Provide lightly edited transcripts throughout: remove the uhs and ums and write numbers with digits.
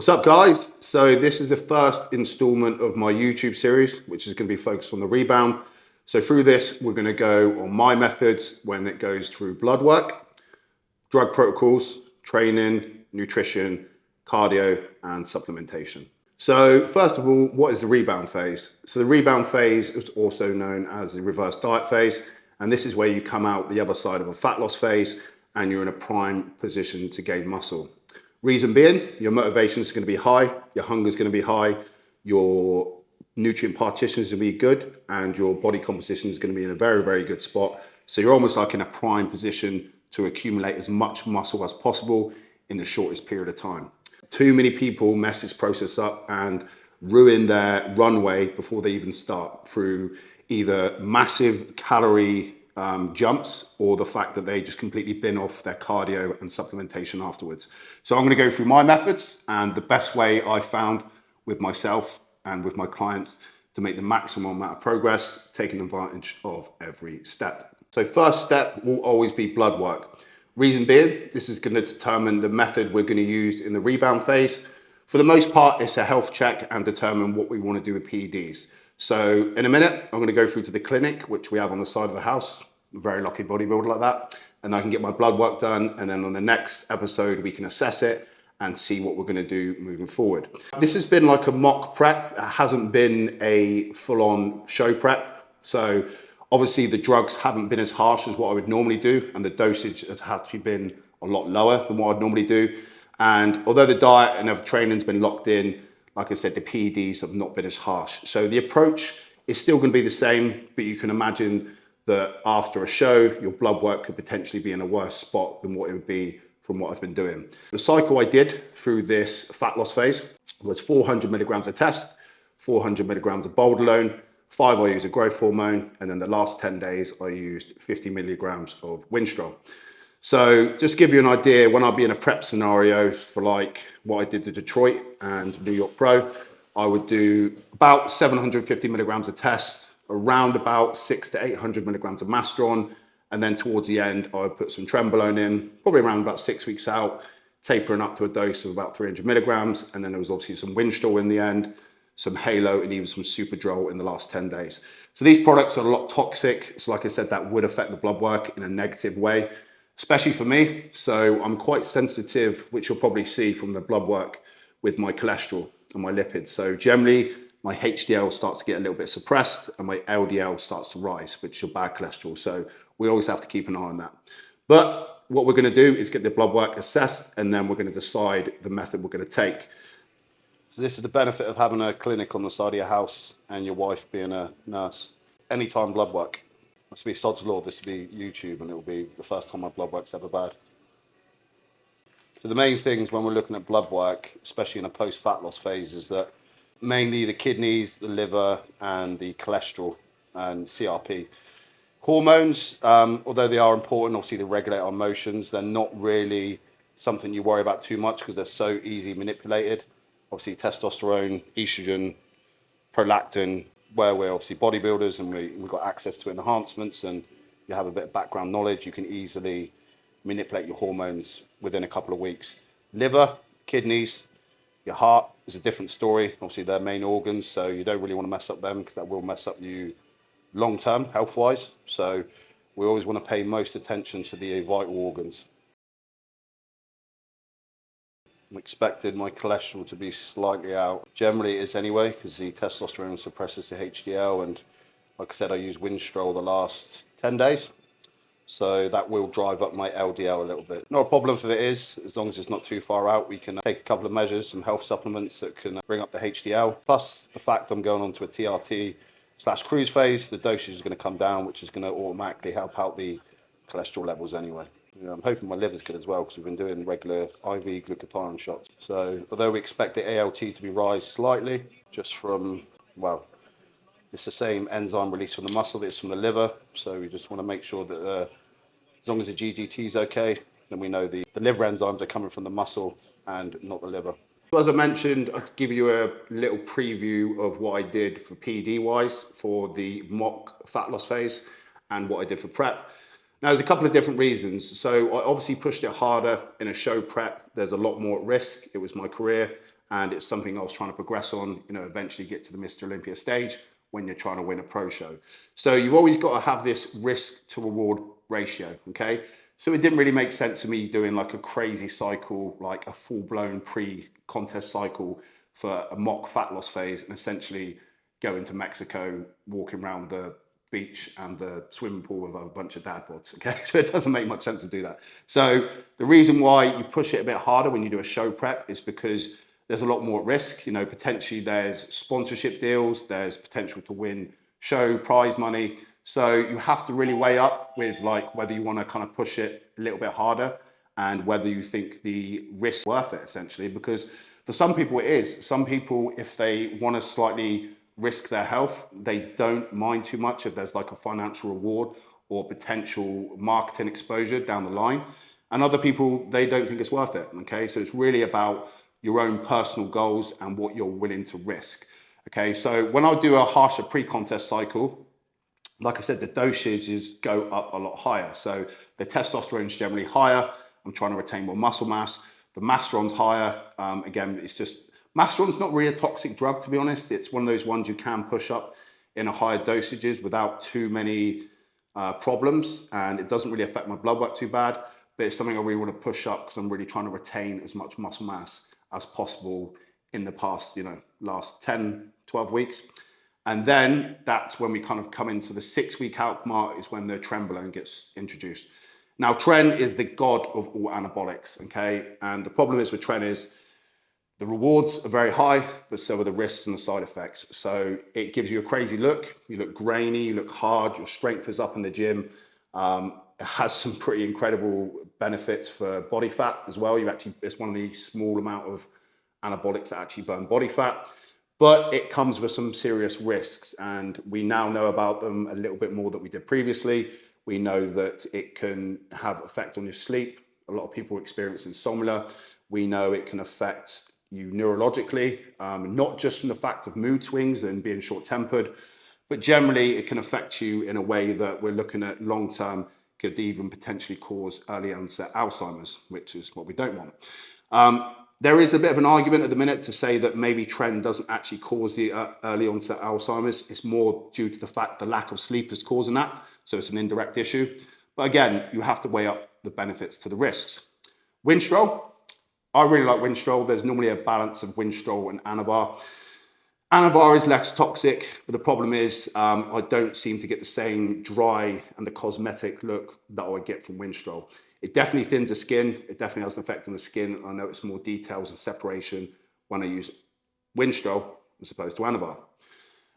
What's up, guys? So this is the first installment of my YouTube series, which is going to be focused on the rebound. So through this, we're going to go on my methods when it goes through blood work, drug protocols, training, nutrition, cardio, and supplementation. So first of all, what is the rebound phase? So the rebound phase is also known as the reverse diet phase. And this is where you come out the other side of a fat loss phase and you're in a prime position to gain muscle. Reason being, your motivation is going to be high, your hunger is going to be high, your nutrient partition is going to be good, and your body composition is going to be in a very, very good spot. So you're almost like in a prime position to accumulate as much muscle as possible in the shortest period of time. Too many people mess this process up and ruin their runway before they even start through either massive calorie jumps or the fact that they just completely bin off their cardio and supplementation afterwards. So I'm going to go through my methods and the best way I found with myself and with my clients to make the maximum amount of progress, taking advantage of every step. So first step will always be blood work. Reason being, this is going to determine the method we're going to use in the rebound phase. For the most part, it's a health check and determine what we want to do with PEDs. So in a minute, I'm going to go through to the clinic, which we have on the side of the house. I'm a very lucky bodybuilder like that. And I can get my blood work done. And then on the next episode, we can assess it and see what we're going to do moving forward. This has been like a mock prep. It hasn't been a full-on show prep. So obviously the drugs haven't been as harsh as what I would normally do. And the dosage has actually been a lot lower than what I'd normally do. And although the diet and other training's been locked in, like I said, the PEDs have not been as harsh. So the approach is still going to be the same, but you can imagine that after a show, your blood work could potentially be in a worse spot than what it would be from what I've been doing. The cycle I did through this fat loss phase was 400 milligrams of test, 400 milligrams of Bolderone, 5 I used a growth hormone, and then the last 10 days I used 50 milligrams of Winstrol. So just to give you an idea, when I'd be in a prep scenario for like what I did to Detroit and New York Pro, I would do about 750 milligrams of test, around about 600 to 800 milligrams of Mastron. And then towards the end, I would put some Trenbolone in, probably around about 6 weeks out, tapering up to a dose of about 300 milligrams. And then there was obviously some Winstrol in the end, some Halo, and even some Superdrol in the last 10 days. So these products are a lot toxic. So like I said, that would affect the blood work in a negative way, especially for me. So I'm quite sensitive, which you'll probably see from the blood work, with my cholesterol and my lipids. So generally, my HDL starts to get a little bit suppressed and my LDL starts to rise, which is your bad cholesterol. So we always have to keep an eye on that. But what we're going to do is get the blood work assessed, and then we're going to decide the method we're going to take. So this is the benefit of having a clinic on the side of your house and your wife being a nurse. Anytime blood work. Must be sod's law, this will be YouTube, and it will be the first time my blood work's ever bad. So the main things when we're looking at blood work, especially in a post-fat loss phase, is that mainly the kidneys, the liver, and the cholesterol and CRP. Hormones, although they are important, obviously they regulate our emotions, they're not really something you worry about too much because they're so easy manipulated. Obviously testosterone, estrogen, prolactin, where we're obviously bodybuilders and we've got access to enhancements and you have a bit of background knowledge, you can easily manipulate your hormones within a couple of weeks. Liver, kidneys, your heart is a different story. Obviously they're main organs, so you don't really want to mess up them because that will mess up you long-term health-wise. So we always want to pay most attention to the vital organs. I'm expecting my cholesterol to be slightly out. Generally it is anyway, because the testosterone suppresses the HDL, and like I said, I use Winstrol the last 10 days. So that will drive up my LDL a little bit. Not a problem if it is, as long as it's not too far out. We can take a couple of measures, some health supplements that can bring up the HDL. Plus the fact I'm going on to a TRT/cruise phase, the dosage is going to come down, which is going to automatically help out the cholesterol levels anyway. I'm hoping my liver's good as well, because we've been doing regular IV glutathione shots. So although we expect the ALT to be rise slightly, just from, well, it's the same enzyme released from the muscle that is from the liver. So we just want to make sure that as long as the GGT is okay, then we know the liver enzymes are coming from the muscle and not the liver. As I mentioned, I'll give you a little preview of what I did for PED-wise for the mock fat loss phase and what I did for prep. Now, there's a couple of different reasons. So I obviously pushed it harder in a show prep. There's a lot more at risk. It was my career. And it's something I was trying to progress on, you know, eventually get to the Mr. Olympia stage when you're trying to win a pro show. So you've always got to have this risk to reward ratio, okay? So it didn't really make sense to me doing like a crazy cycle, like a full-blown pre-contest cycle for a mock fat loss phase and essentially going to Mexico, walking around the beach and the swimming pool with a bunch of dad bods, okay? So it doesn't make much sense to do that. So the reason why you push it a bit harder when you do a show prep is because there's a lot more at risk. You know, potentially there's sponsorship deals, there's potential to win show prize money. So you have to really weigh up with like whether you want to kind of push it a little bit harder and whether you think the risk is worth it, essentially, because for some people it is. Some people, if they want to slightly risk their health, they don't mind too much if there's like a financial reward or potential marketing exposure down the line. And other people, they don't think it's worth it, okay? So it's really about your own personal goals and what you're willing to risk. Okay, so when I do a harsher pre-contest cycle, like I said, the dosages go up a lot higher. So the testosterone is generally higher. I'm trying to retain more muscle mass. The masteron's higher. Again, it's just, masteron's not really a toxic drug, to be honest. It's one of those ones you can push up in a higher dosages without too many problems. And it doesn't really affect my blood work too bad, but it's something I really want to push up because I'm really trying to retain as much muscle mass as possible in the past, you know, last 10, 12 weeks. And then that's when we kind of come into the 6-week out mark is when the trenbolone gets introduced. Now, tren is the god of all anabolics, okay? And the problem is with tren is the rewards are very high, but so are the risks and the side effects. So it gives you a crazy look. You look grainy, you look hard, your strength is up in the gym. It has some pretty incredible benefits for body fat as well. It's one of the small amount of anabolics that actually burn body fat, but it comes with some serious risks. And we now know about them a little bit more than we did previously. We know that it can have effect on your sleep. A lot of people experience insomnia. We know it can affect you neurologically, not just from the fact of mood swings and being short-tempered, but generally it can affect you in a way that we're looking at long-term could even potentially cause early onset Alzheimer's, which is what we don't want. There is a bit of an argument at the minute to say that maybe tren doesn't actually cause the early onset Alzheimer's. It's more due to the fact the lack of sleep is causing that. So it's an indirect issue. But again, you have to weigh up the benefits to the risks. Winstrol, I really like Winstrol. There's normally a balance of Winstrol and Anavar. Anavar is less toxic, but the problem is I don't seem to get the same dry and the cosmetic look that I would get from Winstrol. It definitely thins the skin. It definitely has an effect on the skin. I notice more details and separation when I use Winstrol as opposed to Anavar.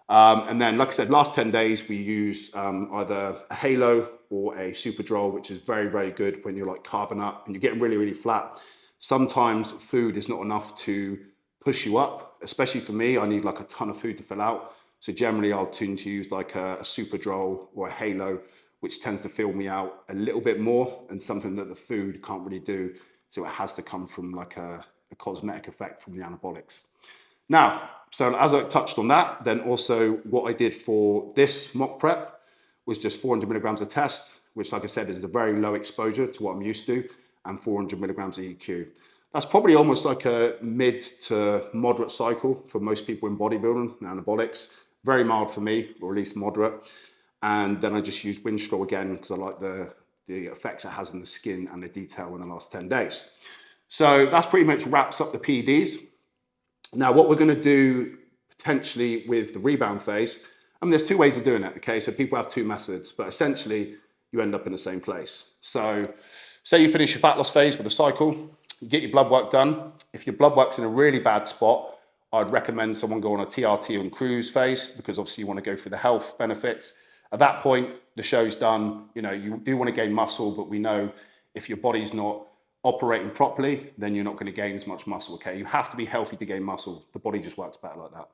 And then, like I said, last 10 days, we use either a Halo or a Superdrol, which is very, very good when you're like carbon up and you're getting really, really flat. Sometimes food is not enough to push you up, especially for me. I need like a ton of food to fill out. So generally I'll tend to use like a Superdrol or a Halo, which tends to fill me out a little bit more and something that the food can't really do. So it has to come from like a cosmetic effect from the anabolics. Now, so as I touched on that, then also what I did for this mock prep was just 400 milligrams of test, which like I said, is a very low exposure to what I'm used to, and 400 milligrams of EQ. That's probably almost like a mid to moderate cycle for most people in bodybuilding and anabolics. Very mild for me, or at least moderate. And then I just use Winstrol again because I like the effects it has on the skin and the detail in the last 10 days. So that's pretty much wraps up the PEDs. Now, what we're going to do potentially with the rebound phase, I mean, there's two ways of doing it, okay? So people have two methods, but essentially you end up in the same place. So say you finish your fat loss phase with a cycle, you get your blood work done. If your blood work's in a really bad spot, I'd recommend someone go on a TRT on cruise phase because obviously you want to go through the health benefits. At that point, the show's done. You know, you do want to gain muscle, but we know if your body's not operating properly, then you're not going to gain as much muscle, okay? You have to be healthy to gain muscle. The body just works better like that.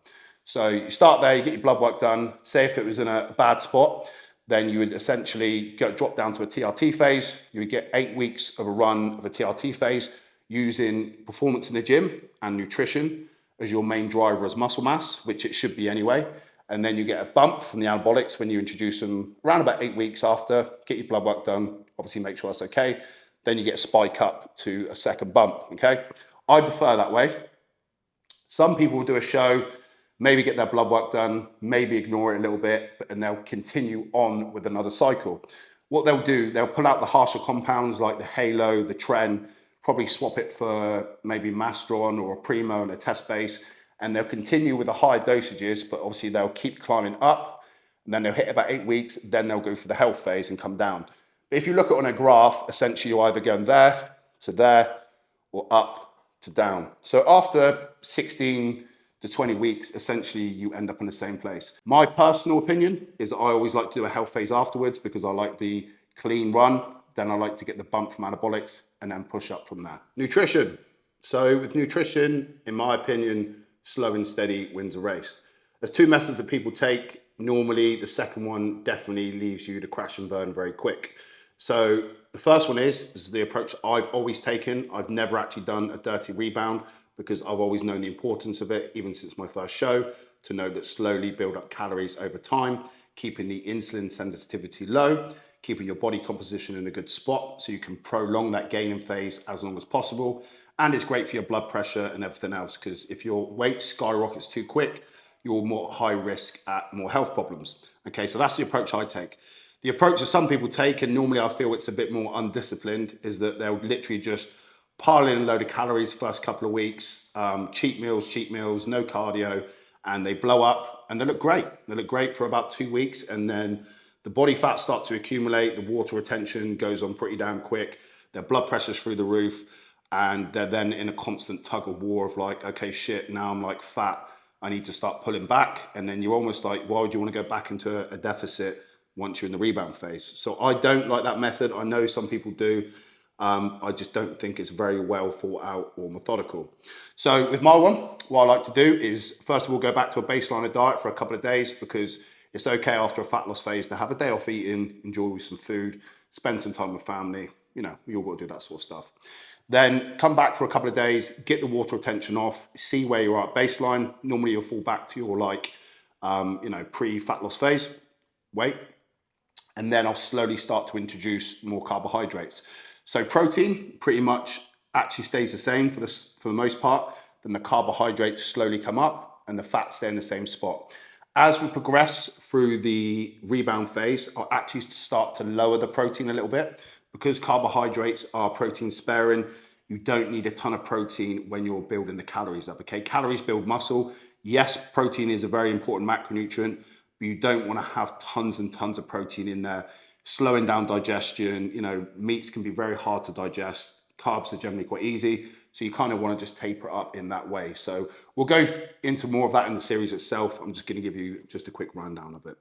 So you start there, you get your blood work done. Say if it was in a bad spot, then you would essentially drop down to a TRT phase. You would get 8 weeks of a run of a TRT phase using performance in the gym and nutrition as your main driver as muscle mass, which it should be anyway. And then you get a bump from the anabolics when you introduce them around about 8 weeks after, get your blood work done, obviously make sure that's okay. Then you get a spike up to a second bump, okay? I prefer that way. Some people will do a show, maybe get their blood work done, maybe ignore it a little bit, and they'll continue on with another cycle. What they'll do, they'll pull out the harsher compounds like the Halo, the Tren, probably swap it for maybe Mastron or a Primo and a test base, and they'll continue with the high dosages, but obviously they'll keep climbing up, and then they'll hit about 8 weeks, then they'll go for the health phase and come down. But if you look at it on a graph, essentially you're either going there to there or up to down. So after 16 to 20 weeks, essentially you end up in the same place. My personal opinion is I always like to do a health phase afterwards because I like the clean run. Then I like to get the bump from anabolics and then push up from there. Nutrition. So with nutrition, in my opinion, slow and steady wins a race. There's two methods that people take. Normally, the second one definitely leaves you to crash and burn very quick. So the first one is the approach I've always taken. I've never actually done a dirty rebound because I've always known the importance of it, even since my first show, to know that slowly build up calories over time, keeping the insulin sensitivity low, keeping your body composition in a good spot so you can prolong that gaining phase as long as possible. And it's great for your blood pressure and everything else, because if your weight skyrockets too quick, you're more high risk at more health problems. Okay, so that's the approach I take. The approach that some people take, and normally I feel it's a bit more undisciplined, is that they'll literally just pile in a load of calories first couple of weeks, cheat meals, no cardio, and they blow up and they look great. They look great for about 2 weeks, and then the body fat starts to accumulate, the water retention goes on pretty damn quick, their blood pressure's through the roof, and they're then in a constant tug of war of like, okay, shit, now I'm like fat, I need to start pulling back. And then you're almost like, why would you want to go back into a deficit once you're in the rebound phase? So I don't like that method. I know some people do. I just don't think it's very well thought out or methodical. So with my one, what I like to do is, first of all, go back to a baseline of diet for a couple of days, because it's okay after a fat loss phase to have a day off eating, enjoy some food, spend some time with family. You know, we all got to do that sort of stuff. Then come back for a couple of days, get the water retention off, see where you are at baseline. Normally you'll fall back to your pre-fat loss phase weight. And then I'll slowly start to introduce more carbohydrates. So protein pretty much actually stays the same for the most part. Then the carbohydrates slowly come up and the fats stay in the same spot. As we progress through the rebound phase, I'll actually start to lower the protein a little bit. Because carbohydrates are protein sparing, you don't need a ton of protein when you're building the calories up, okay? Calories build muscle. Yes, protein is a very important macronutrient, but you don't want to have tons and tons of protein in there, slowing down digestion. You know, meats can be very hard to digest. Carbs are generally quite easy. So you kind of want to just taper up in that way. So we'll go into more of that in the series itself. I'm just going to give you just a quick rundown of it.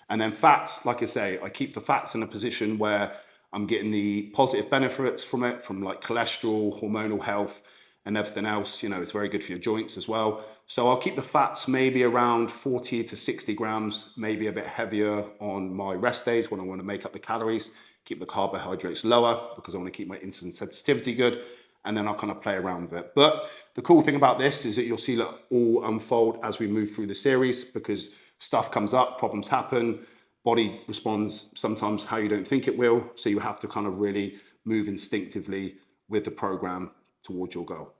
And then fats, like I say, I keep the fats in a position where I'm getting the positive benefits from it, from like cholesterol, hormonal health, and everything else. You know, it's very good for your joints as well. So I'll keep the fats maybe around 40 to 60 grams, maybe a bit heavier on my rest days when I want to make up the calories, keep the carbohydrates lower because I want to keep my insulin sensitivity good. And then I'll kind of play around with it. But the cool thing about this is that you'll see it all unfold as we move through the series, because stuff comes up, problems happen, body responds sometimes how you don't think it will. So you have to kind of really move instinctively with the program towards your goal.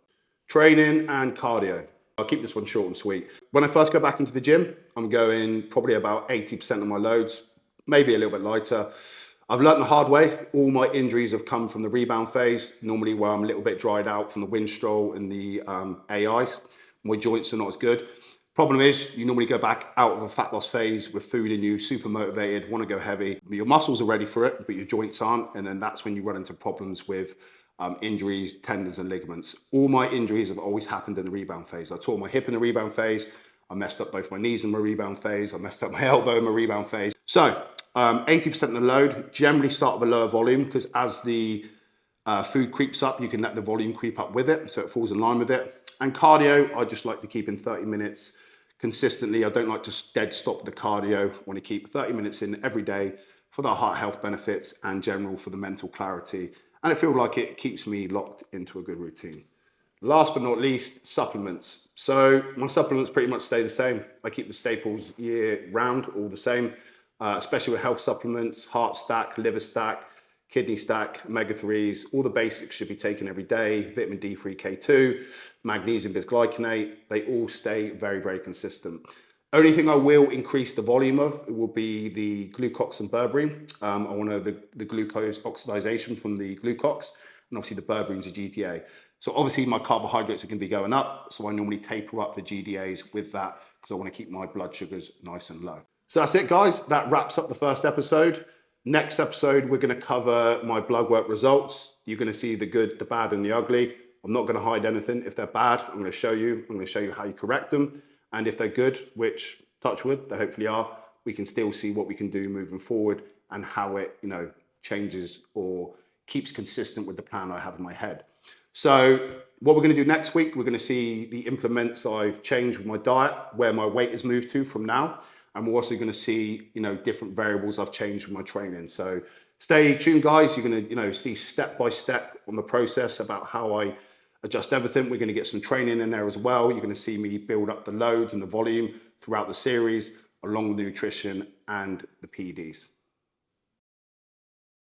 Training and cardio. I'll keep this one short and sweet. When I first go back into the gym, I'm going probably about 80% of my loads, maybe a little bit lighter. I've learned the hard way. All my injuries have come from the rebound phase, normally where I'm a little bit dried out from the wind stroll and the AIs. My joints are not as good. Problem is, you normally go back out of a fat loss phase with food in you, super motivated, want to go heavy. Your muscles are ready for it, but your joints aren't. And then that's when you run into problems with injuries, tendons and ligaments. All my injuries have always happened in the rebound phase. I tore my hip in the rebound phase. I messed up both my knees in my rebound phase. I messed up my elbow in my rebound phase. So 80% of the load, generally start with a lower volume, because as the food creeps up, you can let the volume creep up with it, so it falls in line with it. And cardio, I just like to keep in 30 minutes consistently. I don't like to dead stop the cardio. I want to keep 30 minutes in every day for the heart health benefits and general for the mental clarity. And I feel like it keeps me locked into a good routine. Last but not least, supplements. So my supplements pretty much stay the same. I keep the staples year round, all the same, especially with health supplements, heart stack, liver stack, kidney stack, omega-3s, all the basics should be taken every day, vitamin D3, K2, magnesium bisglycinate, they all stay very, very consistent. Only thing I will increase the volume of will be the glucox and berberine. I want to the glucose oxidization from the glucox, and obviously the berberine to GDA. So obviously my carbohydrates are going to be going up, so I normally taper up the GDAs with that because I want to keep my blood sugars nice and low. So that's it, guys. That wraps up the first episode. Next episode, we're going to cover my blood work results. You're going to see the good, the bad, and the ugly. I'm not going to hide anything. If they're bad, I'm going to show you. I'm going to show you how you correct them. And if they're good, which touch wood, they hopefully are, we can still see what we can do moving forward and how it, changes or keeps consistent with the plan I have in my head. So what we're going to do next week, we're going to see the implements I've changed with my diet, where my weight has moved to from now. And we're also going to see, different variables I've changed with my training. So stay tuned, guys. You're going to, see step by step on the process about how I adjust everything. We're going to get some training in there as well. You're going to see me build up the loads and the volume throughout the series, along with the nutrition and the PEDs.